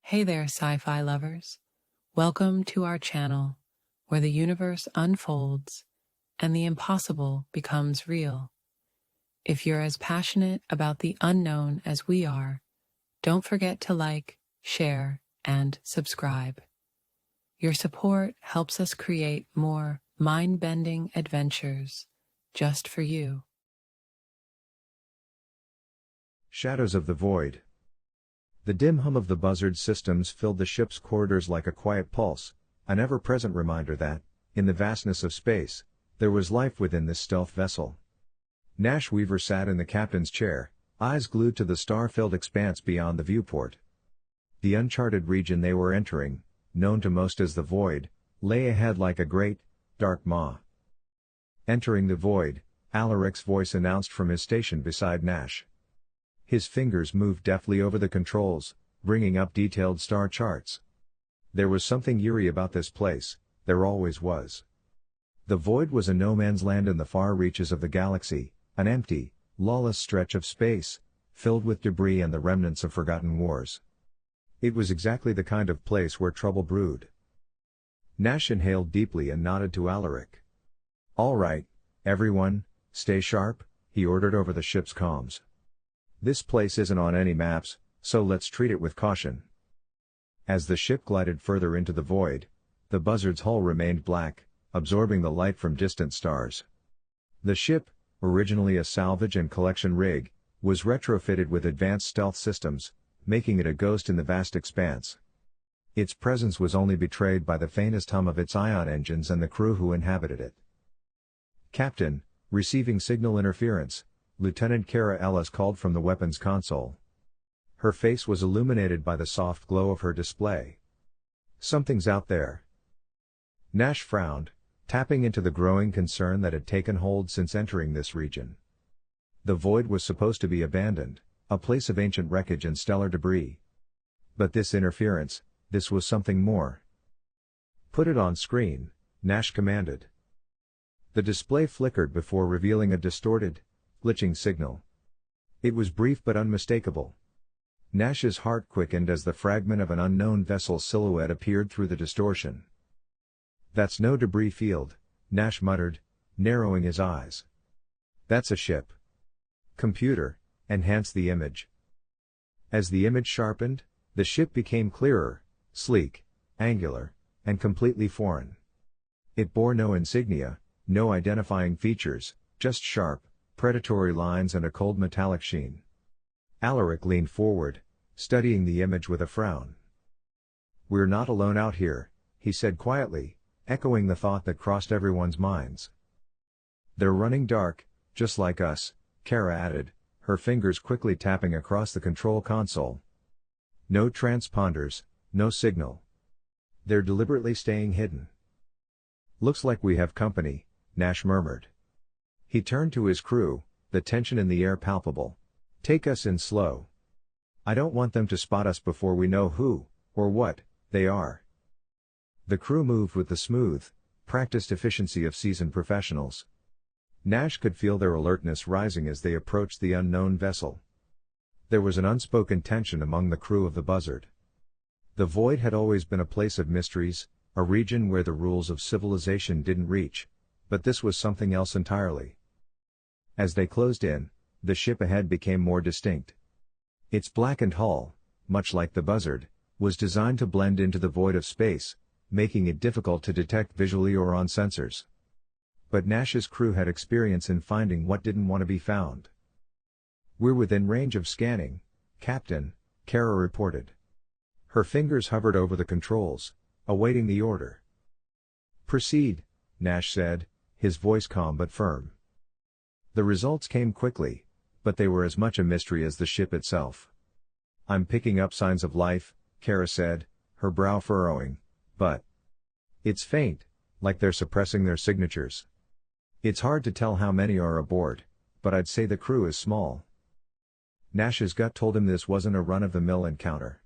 Hey there, sci-fi lovers. Welcome to our channel, where the universe unfolds and the impossible becomes real. If you're as passionate about the unknown as we are, don't forget to like, share, and subscribe. Your support helps us create more mind-bending adventures just for you. Shadows of the Void. The dim hum of the Buzzard systems filled the ship's corridors like a quiet pulse, an ever-present reminder that, in the vastness of space, there was life within this stealth vessel. Nash Weaver sat in the captain's chair, eyes glued to the star-filled expanse beyond the viewport. The uncharted region they were entering, known to most as the Void, lay ahead like a great, dark maw. Entering the Void, Alaric's voice announced from his station beside Nash. His fingers moved deftly over the controls, bringing up detailed star charts. There was something eerie about this place, there always was. The Void was a no-man's land in the far reaches of the galaxy, an empty, lawless stretch of space, filled with debris and the remnants of forgotten wars. It was exactly the kind of place where trouble brewed. Nash inhaled deeply and nodded to Alaric. "All right, everyone, stay sharp," he ordered over the ship's comms. "This place isn't on any maps, so let's treat it with caution." As the ship glided further into the Void, the Buzzard's hull remained black, absorbing the light from distant stars. The ship, originally a salvage and collection rig, was retrofitted with advanced stealth systems, making it a ghost in the vast expanse. Its presence was only betrayed by the faintest hum of its ion engines and the crew who inhabited it. "Captain, receiving signal interference," Lieutenant Cara Ellis called from the weapons console. Her face was illuminated by the soft glow of her display. "Something's out there." Nash frowned, tapping into the growing concern that had taken hold since entering this region. The Void was supposed to be abandoned, a place of ancient wreckage and stellar debris. But this interference, this was something more. "Put it on screen," Nash commanded. The display flickered before revealing a distorted, glitching signal. It was brief but unmistakable. Nash's heart quickened as the fragment of an unknown vessel's silhouette appeared through the distortion. "That's no debris field," Nash muttered, narrowing his eyes. "That's a ship." "Computer, enhance the image." As the image sharpened, the ship became clearer, sleek, angular, and completely foreign. It bore no insignia, no identifying features, just sharp, predatory lines and a cold metallic sheen. Alaric leaned forward, studying the image with a frown. "We're not alone out here," he said quietly, echoing the thought that crossed everyone's minds. "They're running dark, just like us," Cara added, her fingers quickly tapping across the control console. "No transponders, no signal. They're deliberately staying hidden." "Looks like we have company," Nash murmured. He turned to his crew, the tension in the air palpable. "Take us in slow. I don't want them to spot us before we know who, or what, they are." The crew moved with the smooth, practiced efficiency of seasoned professionals. Nash could feel their alertness rising as they approached the unknown vessel. There was an unspoken tension among the crew of the Buzzard. The Void had always been a place of mysteries, a region where the rules of civilization didn't reach, but this was something else entirely. As they closed in, the ship ahead became more distinct. Its blackened hull, much like the Buzzard, was designed to blend into the void of space, making it difficult to detect visually or on sensors. But Nash's crew had experience in finding what didn't want to be found. "We're within range of scanning, Captain," Cara reported. Her fingers hovered over the controls, awaiting the order. "Proceed," Nash said, his voice calm but firm. The results came quickly, but they were as much a mystery as the ship itself. "I'm picking up signs of life," Cara said, her brow furrowing, "but it's faint, like they're suppressing their signatures. It's hard to tell how many are aboard, but I'd say the crew is small." Nash's gut told him this wasn't a run-of-the-mill encounter.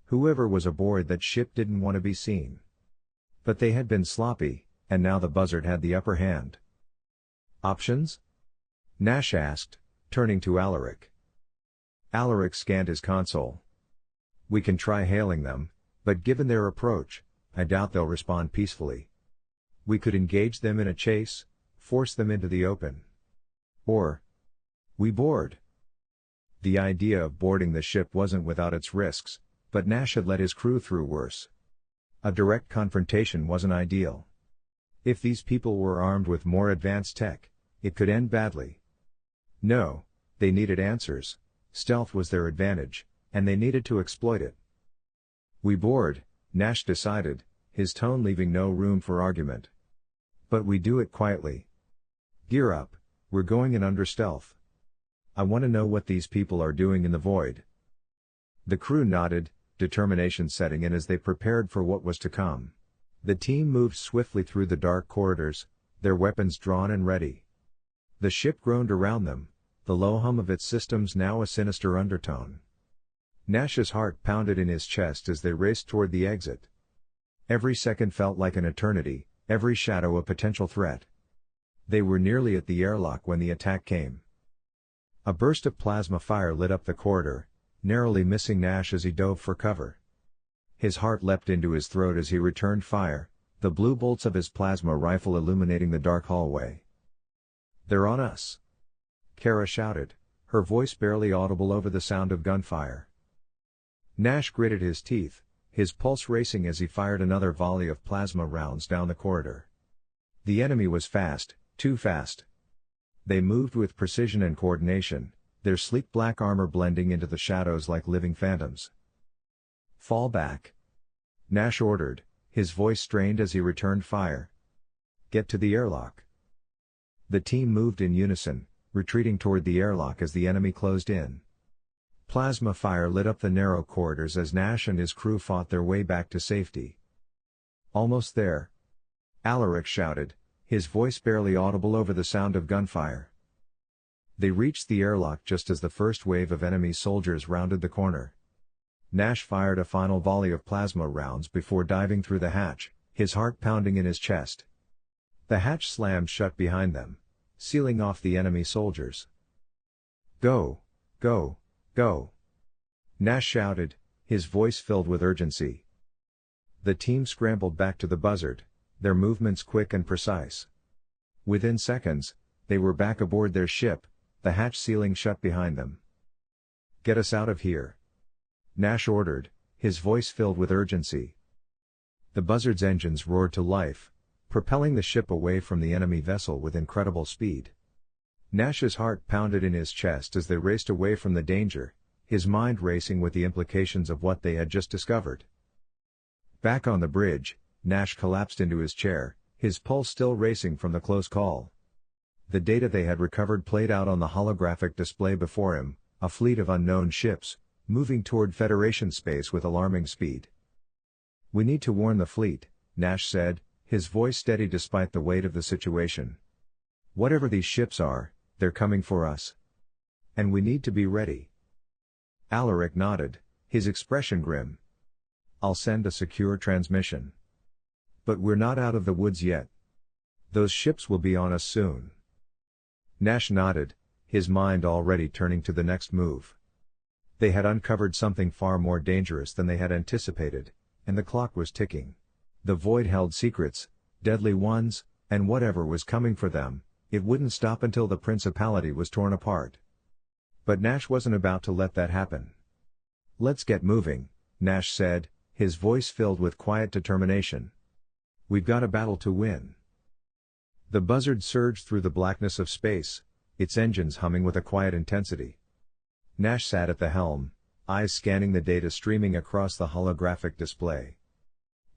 Whoever was aboard that ship didn't want to be seen. But they had been sloppy, and now the Buzzard had the upper hand. "Options?" Nash asked, turning to Alaric. Alaric scanned his console. We can try hailing them, but given their approach, I doubt they'll respond peacefully. We could engage them in a chase, force them into the open. Or we board. The idea of boarding the ship wasn't without its risks, but Nash had let his crew through worse. A direct confrontation wasn't ideal. If these people were armed with more advanced tech, it could end badly. No, they needed answers. Stealth was their advantage, and they needed to exploit it. We board, Nash decided, his tone leaving no room for argument. But we do it quietly. Gear up, we're going in under stealth. I want to know what these people are doing in the void. The crew nodded, determination setting in as they prepared for what was to come. The team moved swiftly through the dark corridors, their weapons drawn and ready. The ship groaned around them, the low hum of its systems now a sinister undertone. Nash's heart pounded in his chest as they raced toward the exit. Every second felt like an eternity, every shadow a potential threat. They were nearly at the airlock when the attack came. A burst of plasma fire lit up the corridor, narrowly missing Nash as he dove for cover. His heart leapt into his throat as he returned fire, the blue bolts of his plasma rifle illuminating the dark hallway. "They're on us!" Cara shouted, her voice barely audible over the sound of gunfire. Nash gritted his teeth, his pulse racing as he fired another volley of plasma rounds down the corridor. The enemy was fast, too fast. They moved with precision and coordination, their sleek black armor blending into the shadows like living phantoms. "Fall back," Nash ordered, his voice strained as he returned fire. "Get to the airlock." The team moved in unison, retreating toward the airlock as the enemy closed in. Plasma fire lit up the narrow corridors as Nash and his crew fought their way back to safety. "Almost there," Alaric shouted, his voice barely audible over the sound of gunfire. They reached the airlock just as the first wave of enemy soldiers rounded the corner. Nash fired a final volley of plasma rounds before diving through the hatch, his heart pounding in his chest. The hatch slammed shut behind them, sealing off the enemy soldiers. "Go! Go! Go!" Nash shouted, his voice filled with urgency. The team scrambled back to the Buzzard, their movements quick and precise. Within seconds, they were back aboard their ship, the hatch sealing shut behind them. "Get us out of here," Nash ordered, his voice filled with urgency. The Buzzard's engines roared to life, propelling the ship away from the enemy vessel with incredible speed. Nash's heart pounded in his chest as they raced away from the danger, his mind racing with the implications of what they had just discovered. Back on the bridge, Nash collapsed into his chair, his pulse still racing from the close call. The data they had recovered played out on the holographic display before him, a fleet of unknown ships, moving toward Federation space with alarming speed. "We need to warn the fleet," Nash said, his voice steady despite the weight of the situation. "Whatever these ships are, they're coming for us. And we need to be ready." Alaric nodded, his expression grim. "I'll send a secure transmission. But we're not out of the woods yet. Those ships will be on us soon." Nash nodded, his mind already turning to the next move. They had uncovered something far more dangerous than they had anticipated, and the clock was ticking. The void held secrets, deadly ones, and whatever was coming for them, it wouldn't stop until the Principality was torn apart. But Nash wasn't about to let that happen. "Let's get moving," Nash said, his voice filled with quiet determination. "We've got a battle to win." The Buzzard surged through the blackness of space, its engines humming with a quiet intensity. Nash sat at the helm, eyes scanning the data streaming across the holographic display.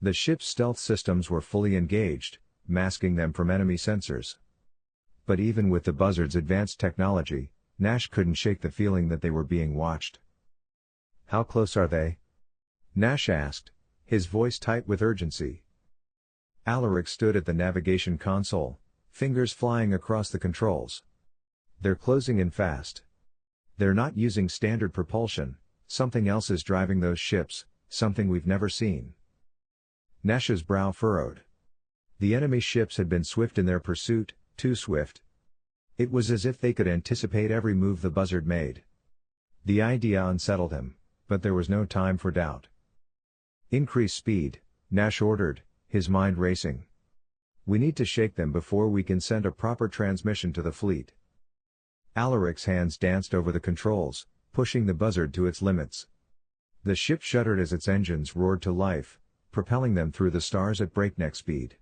The ship's stealth systems were fully engaged, masking them from enemy sensors. But even with the Buzzard's advanced technology, Nash couldn't shake the feeling that they were being watched. "How close are they?" Nash asked, his voice tight with urgency. Alaric stood at the navigation console, fingers flying across the controls. "They're closing in fast. They're not using standard propulsion, something else is driving those ships, something we've never seen." Nash's brow furrowed. The enemy ships had been swift in their pursuit, too swift. It was as if they could anticipate every move the Buzzard made. The idea unsettled him, But there was no time for doubt. "Increase speed," Nash ordered, his mind racing. "We need to shake them before we can send a proper transmission to the fleet." Alaric's hands danced over the controls, pushing the Buzzard to its limits. The ship shuddered as its engines roared to life, propelling them through the stars at breakneck speed.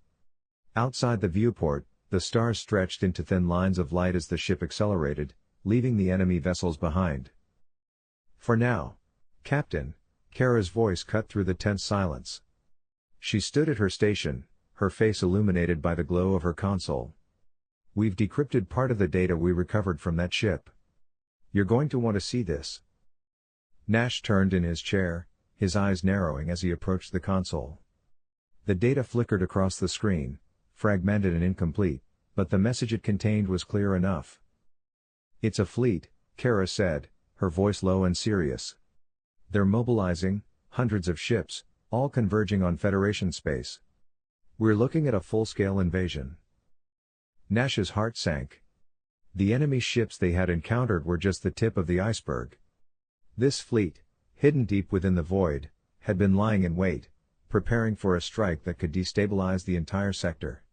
Outside the viewport, the stars stretched into thin lines of light as the ship accelerated, leaving the enemy vessels behind. "For now, Captain," Cara's voice cut through the tense silence. She stood at her station, her face illuminated by the glow of her console. "We've decrypted part of the data we recovered from that ship. You're going to want to see this." Nash turned in his chair, his eyes narrowing as he approached the console. The data flickered across the screen, fragmented and incomplete, but the message it contained was clear enough. "It's a fleet," Cara said, her voice low and serious. "They're mobilizing, hundreds of ships, all converging on Federation space. We're looking at a full-scale invasion." Nash's heart sank. The enemy ships they had encountered were just the tip of the iceberg. This fleet, hidden deep within the void, had been lying in wait, preparing for a strike that could destabilize the entire sector.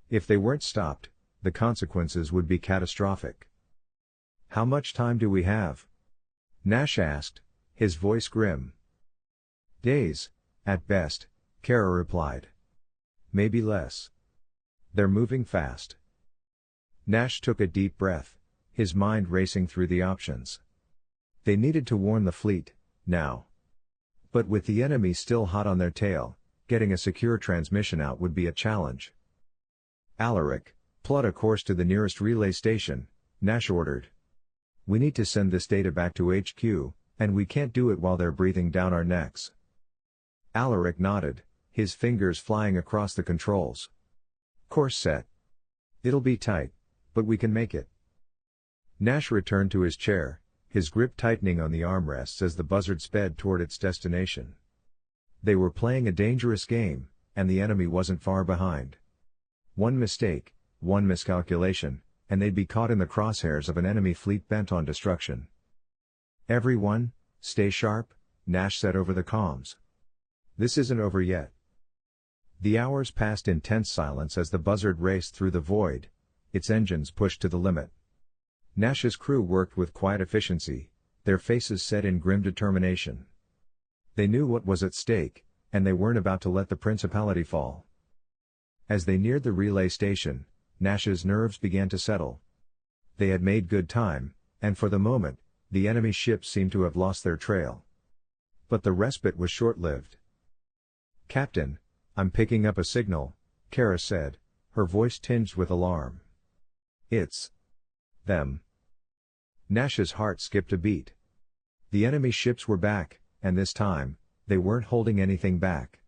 If they weren't stopped, the consequences would be catastrophic. "How much time do we have?" Nash asked, his voice grim. "Days, at best," Cara replied. "Maybe less. They're moving fast." Nash took a deep breath, his mind racing through the options. They needed to warn the fleet, now. But with the enemy still hot on their tail, getting a secure transmission out would be a challenge. "Alaric, plot a course to the nearest relay station," Nash ordered. "We need to send this data back to HQ, and we can't do it while they're breathing down our necks." Alaric nodded, his fingers flying across the controls. "Course set. It'll be tight, but we can make it." Nash returned to his chair, his grip tightening on the armrests as the Buzzard sped toward its destination. They were playing a dangerous game, and the enemy wasn't far behind. One mistake, one miscalculation, and they'd be caught in the crosshairs of an enemy fleet bent on destruction. "Everyone, stay sharp," Nash said over the comms. "This isn't over yet." The hours passed in tense silence as the Buzzard raced through the void, its engines pushed to the limit. Nash's crew worked with quiet efficiency, their faces set in grim determination. They knew what was at stake, and they weren't about to let the Principality fall. As they neared the relay station, Nash's nerves began to settle. They had made good time, and for the moment, the enemy ships seemed to have lost their trail. But the respite was short-lived. "Captain, I'm picking up a signal," Cara said, her voice tinged with alarm. "It's them." Nash's heart skipped a beat. The enemy ships were back, and this time, they weren't holding anything back.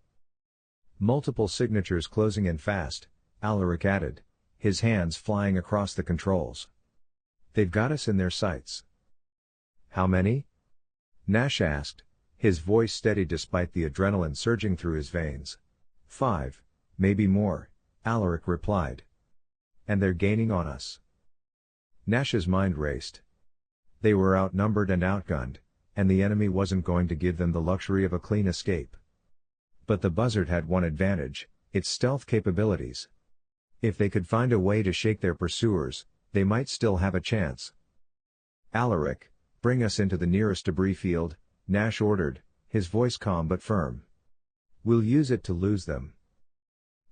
"Multiple signatures closing in fast," Alaric added, his hands flying across the controls. "They've got us in their sights." "How many?" Nash asked, his voice steady despite the adrenaline surging through his veins. "5, maybe more," Alaric replied. "And they're gaining on us." Nash's mind raced. They were outnumbered and outgunned, and the enemy wasn't going to give them the luxury of a clean escape. But the Buzzard had one advantage, its stealth capabilities. If they could find a way to shake their pursuers, they might still have a chance. "Alaric, bring us into the nearest debris field," Nash ordered, his voice calm but firm. "We'll use it to lose them."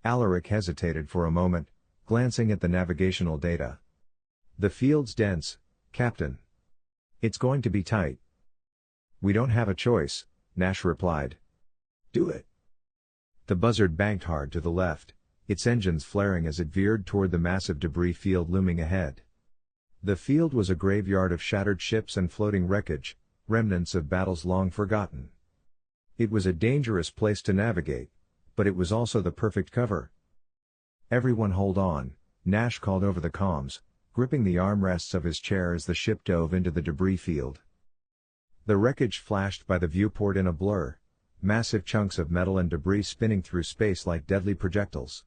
Alaric hesitated for a moment, glancing at the navigational data. "The field's dense, Captain. It's going to be tight." "We don't have a choice," Nash replied. "Do it." The Buzzard banked hard to the left, its engines flaring as it veered toward the massive debris field looming ahead. The field was a graveyard of shattered ships and floating wreckage, remnants of battles long forgotten. It was a dangerous place to navigate, but it was also the perfect cover. "Everyone hold on," Nash called over the comms, gripping the armrests of his chair as the ship dove into the debris field. The wreckage flashed by the viewport in a blur, massive chunks of metal and debris spinning through space like deadly projectiles.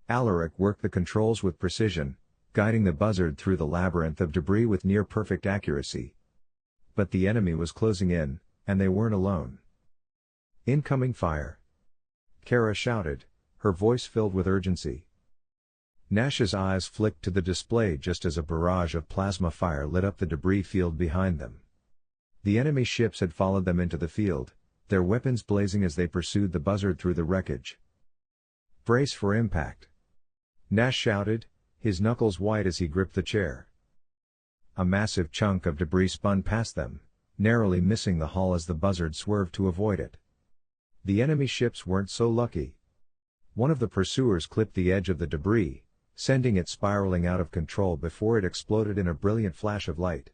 Alaric worked the controls with precision, guiding the Buzzard through the labyrinth of debris with near-perfect accuracy. But the enemy was closing in, and they weren't alone. Incoming fire! Cara shouted, her voice filled with urgency. Nash's eyes flicked to the display just as a barrage of plasma fire lit up the debris field behind them. The enemy ships had followed them into the field, their weapons blazing as they pursued the Buzzard through the wreckage. "Brace for impact!" Nash shouted, his knuckles white as he gripped the chair. A massive chunk of debris spun past them, narrowly missing the hull as the Buzzard swerved to avoid it. The enemy ships weren't so lucky. One of the pursuers clipped the edge of the debris, sending it spiraling out of control before it exploded in a brilliant flash of light.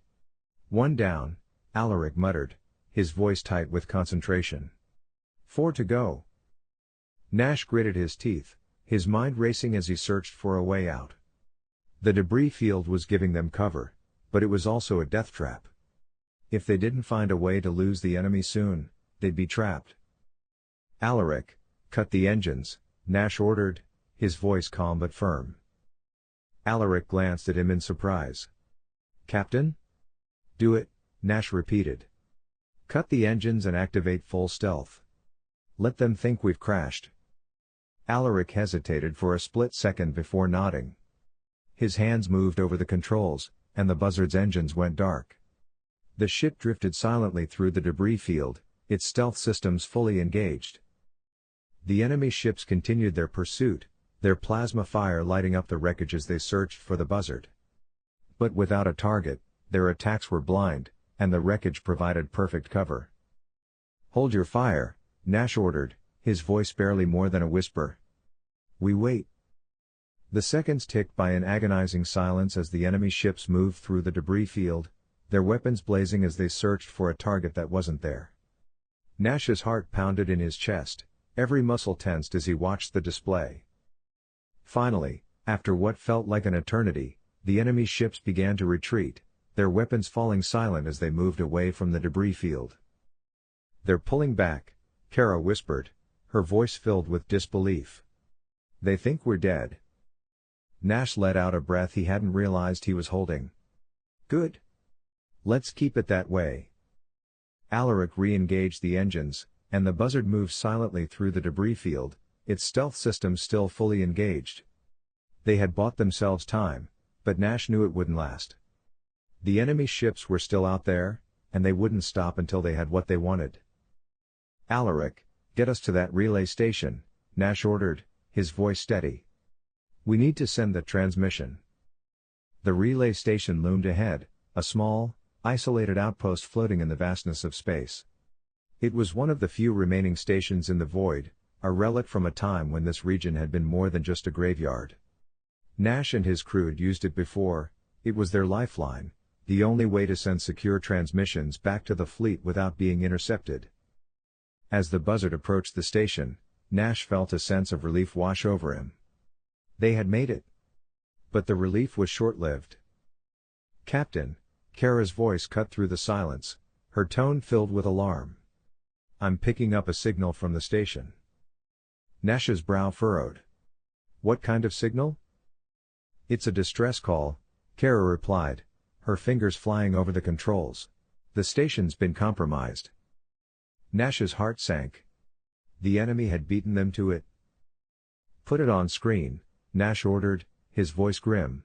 "One down," Alaric muttered, his voice tight with concentration. "4 to go." Nash gritted his teeth, his mind racing as he searched for a way out. The debris field was giving them cover, but it was also a death trap. If they didn't find a way to lose the enemy soon, they'd be trapped. "Alaric, cut the engines," Nash ordered, his voice calm but firm. Alaric glanced at him in surprise. "Captain?" "Do it," Nash repeated. "Cut the engines and activate full stealth. Let them think we've crashed." Alaric hesitated for a split second before nodding. His hands moved over the controls, and the Buzzard's engines went dark. The ship drifted silently through the debris field, its stealth systems fully engaged. The enemy ships continued their pursuit, their plasma fire lighting up the wreckage as they searched for the Buzzard. But without a target, their attacks were blind, and the wreckage provided perfect cover. "Hold your fire," Nash ordered, his voice barely more than a whisper. "We wait." The seconds ticked by in agonizing silence as the enemy ships moved through the debris field, their weapons blazing as they searched for a target that wasn't there. Nash's heart pounded in his chest, every muscle tensed as he watched the display. Finally, after what felt like an eternity, the enemy ships began to retreat, their weapons falling silent as they moved away from the debris field. "They're pulling back," Cara whispered, her voice filled with disbelief. "They think we're dead." Nash let out a breath he hadn't realized he was holding. "Good. Let's keep it that way." Alaric re-engaged the engines, and the Buzzard moved silently through the debris field, its stealth systems still fully engaged. They had bought themselves time, but Nash knew it wouldn't last. The enemy ships were still out there, and they wouldn't stop until they had what they wanted. "Alaric, get us to that relay station," Nash ordered, his voice steady. "We need to send the transmission." The relay station loomed ahead, a small, isolated outpost floating in the vastness of space. It was one of the few remaining stations in the void, a relic from a time when this region had been more than just a graveyard. Nash and his crew had used it before, it was their lifeline, the only way to send secure transmissions back to the fleet without being intercepted. As the Buzzard approached the station, Nash felt a sense of relief wash over him. They had made it. But the relief was short-lived. "Captain," Cara's voice cut through the silence, her tone filled with alarm. "I'm picking up a signal from the station." Nash's brow furrowed. "What kind of signal?" "It's a distress call," Cara replied, her fingers flying over the controls. "The station's been compromised." Nash's heart sank. The enemy had beaten them to it. "Put it on screen," Nash ordered, his voice grim.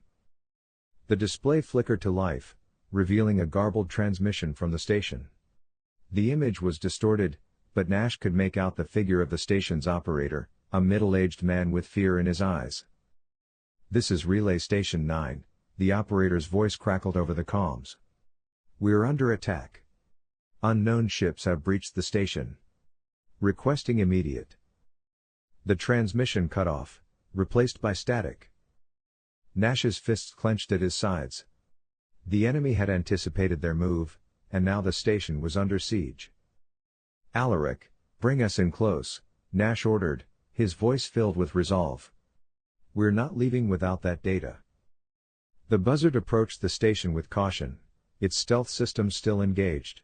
The display flickered to life, revealing a garbled transmission from the station. The image was distorted, but Nash could make out the figure of the station's operator, a middle-aged man with fear in his eyes. "This is Relay Station 9, the operator's voice crackled over the comms. "We're under attack. Unknown ships have breached the station. Requesting immediate." The transmission cut off, replaced by static. Nash's fists clenched at his sides. The enemy had anticipated their move, and now the station was under siege. "Alaric, bring us in close," Nash ordered, his voice filled with resolve. "We're not leaving without that data." The Buzzard approached the station with caution, its stealth systems still engaged.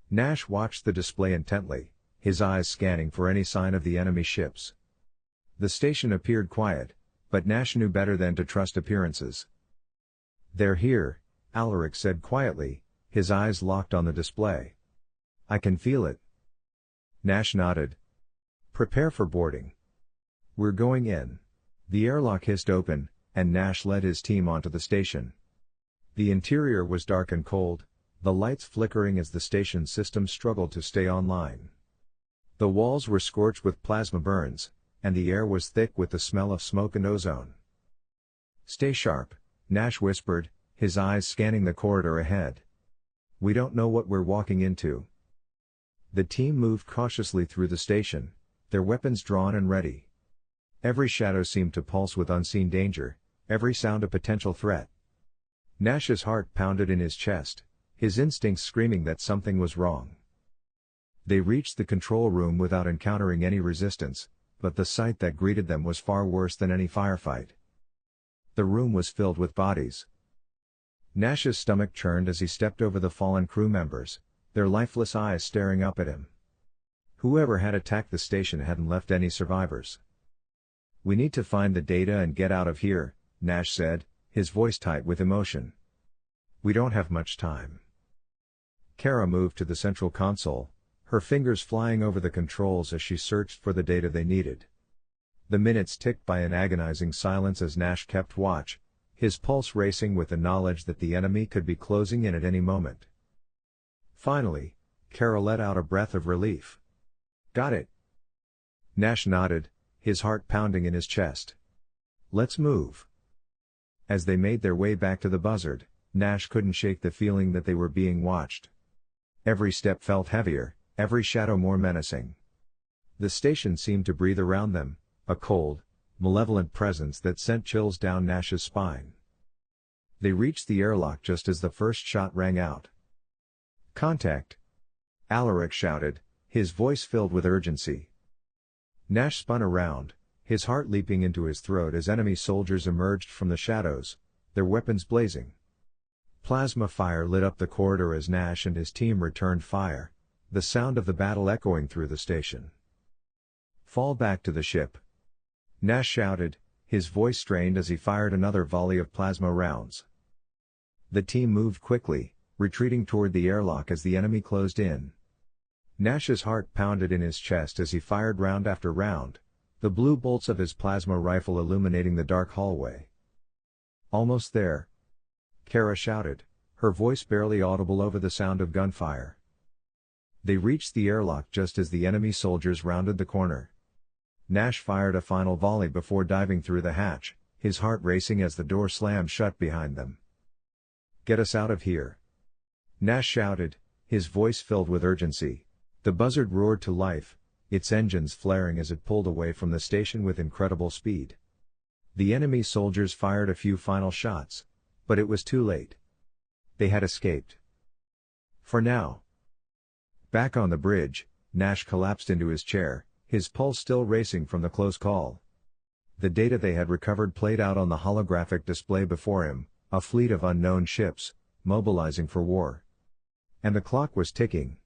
Nash watched the display intently, his eyes scanning for any sign of the enemy ships. The station appeared quiet, but Nash knew better than to trust appearances. "They're here," Alaric said quietly, his eyes locked on the display. I can feel it. Nash nodded. Prepare for boarding. We're going in. The airlock hissed open, and Nash led his team onto the station. The interior was dark and cold, the lights flickering as the station system struggled to stay online. The walls were scorched with plasma burns, and the air was thick with the smell of smoke and ozone. Stay sharp, Nash whispered, his eyes scanning the corridor ahead. We don't know what we're walking into. The team moved cautiously through the station, their weapons drawn and ready. Every shadow seemed to pulse with unseen danger, every sound a potential threat. Nash's heart pounded in his chest, his instincts screaming that something was wrong. They reached the control room without encountering any resistance, but the sight that greeted them was far worse than any firefight. The room was filled with bodies. Nash's stomach churned as he stepped over the fallen crew members, their lifeless eyes staring up at him. Whoever had attacked the station hadn't left any survivors. We need to find the data and get out of here, Nash said, his voice tight with emotion. We don't have much time. Cara moved to the central console, her fingers flying over the controls as she searched for the data they needed. The minutes ticked by in agonizing silence as Nash kept watch, his pulse racing with the knowledge that the enemy could be closing in at any moment. Finally, Cara let out a breath of relief. Got it. Nash nodded, his heart pounding in his chest. Let's move. As they made their way back to the Buzzard, Nash couldn't shake the feeling that they were being watched. Every step felt heavier, every shadow more menacing. The station seemed to breathe around them, a cold, malevolent presence that sent chills down Nash's spine. They reached the airlock just as the first shot rang out. Contact! Alaric shouted, his voice filled with urgency. Nash spun around, his heart leaping into his throat as enemy soldiers emerged from the shadows, their weapons blazing. Plasma fire lit up the corridor as Nash and his team returned fire, the sound of the battle echoing through the station. Fall back to the ship. Nash shouted, his voice strained as he fired another volley of plasma rounds. The team moved quickly, retreating toward the airlock as the enemy closed in. Nash's heart pounded in his chest as he fired round after round, the blue bolts of his plasma rifle illuminating the dark hallway. Almost there. Cara shouted, her voice barely audible over the sound of gunfire. They reached the airlock just as the enemy soldiers rounded the corner. Nash fired a final volley before diving through the hatch, his heart racing as the door slammed shut behind them. Get us out of here. Nash shouted, his voice filled with urgency. The Buzzard roared to life, its engines flaring as it pulled away from the station with incredible speed. The enemy soldiers fired a few final shots, but it was too late. They had escaped. For now. Back on the bridge, Nash collapsed into his chair, his pulse still racing from the close call. The data they had recovered played out on the holographic display before him, a fleet of unknown ships, mobilizing for war. And the clock was ticking.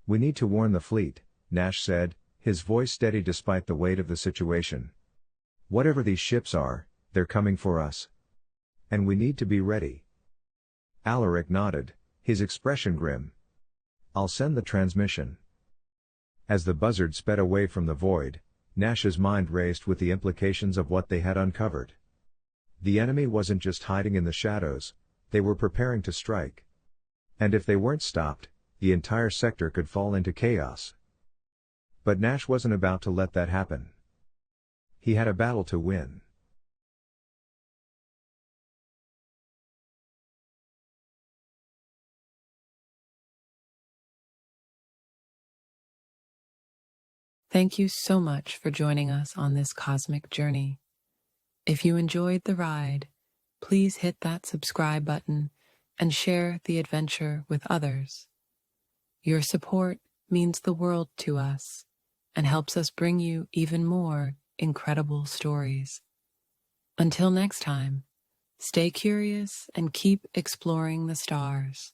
We need to warn the fleet, Nash said, his voice steady despite the weight of the situation. Whatever these ships are, they're coming for us. And we need to be ready. Alaric nodded, his expression grim. I'll send the transmission. As the Buzzard sped away from the void, Nash's mind raced with the implications of what they had uncovered. The enemy wasn't just hiding in the shadows, they were preparing to strike. And if they weren't stopped, the entire sector could fall into chaos. But Nash wasn't about to let that happen. He had a battle to win. Thank you so much for joining us on this cosmic journey. If you enjoyed the ride, please hit that subscribe button and share the adventure with others. Your support means the world to us and helps us bring you even more incredible stories. Until next time, stay curious and keep exploring the stars.